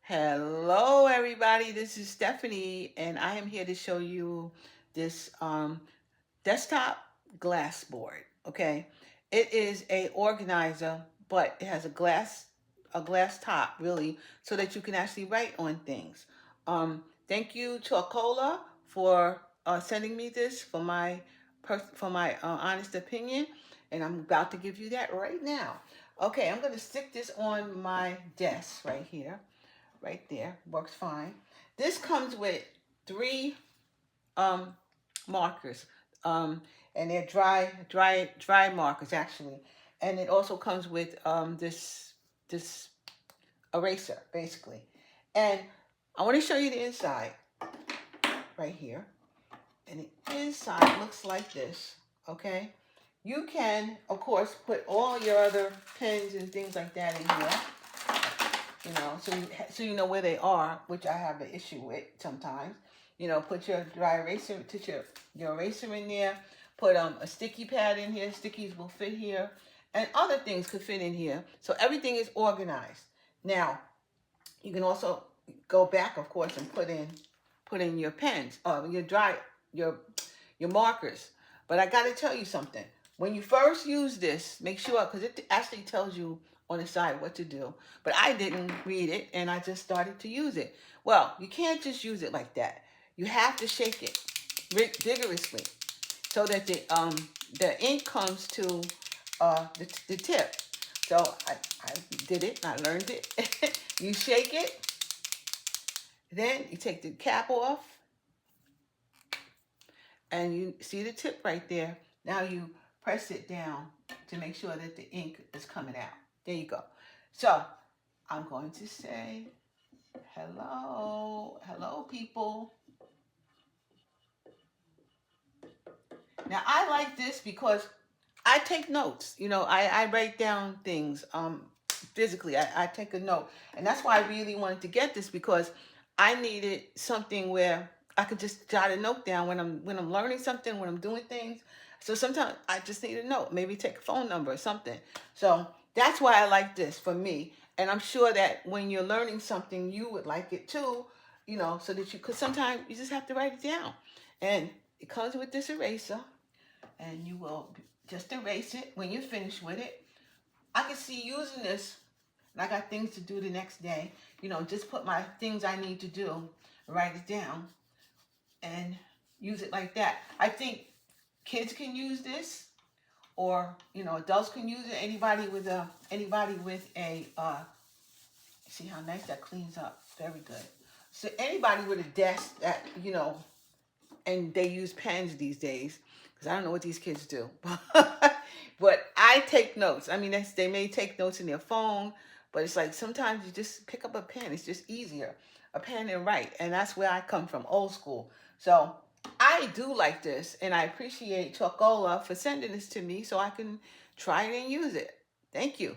Hello, everybody. This is Stephanie, and I am here to show you this desktop glass board. Okay, it is a organizer, but it has a glass top, really, so that you can actually write on things. Thank you, Chalkola, for sending me this for my honest opinion, and I'm about to give you that right now. Okay, I'm going to stick this on my desk right here, right there. Works fine. This comes with three um, markers, um, and they're dry markers actually. And it also comes with this eraser basically. And I want to show you the inside right here. And the inside looks like this. Okay. You can, of course, put all your other pens and things like that in here. So you know where they are, which I have an issue with sometimes. Put your dry eraser, put your eraser in there. Put a sticky pad in here. Stickies will fit here, and other things could fit in here. So everything is organized. Now you can also go back, of course, and put in your pens, your your markers. But I got to tell you something. When you first use this, make sure, because it actually tells you on the side what to do. But I didn't read it, and I just started to use it. Well, you can't just use it like that. You have to shake it vigorously so that the ink comes to the tip. So I did it. I learned it. You shake it, then you take the cap off, and you see the tip right there. Now you press it down to make sure that the ink is coming out. There you go. So I'm going to say hello people. Now I like this because I take notes. I write down things physically. I take a note, and that's why I really wanted to get this, because I needed something where I could just jot a note down when I'm learning something, when I'm doing things. So sometimes I just need a note, maybe take a phone number or something. So that's why I like this for me, and I'm sure that when you're learning something, you would like it too. So that because sometimes you just have to write it down, and it comes with this eraser, and you will just erase it when you're finished with it. I can see using this, and I got things to do the next day. Just put my things I need to do, write it down, and use it like that. I think kids can use this, or adults can use it. Anybody with a see how nice that cleans up. Very good. So anybody with a desk that and they use pens these days, because I don't know what these kids do. But I take notes. I mean, they may take notes in their phone, but it's like sometimes you just pick up a pen. It's just easier, a pen and write. And that's where I come from, old school. So I do like this, and I appreciate Chalkola for sending this to me so I can try it and use it. Thank you.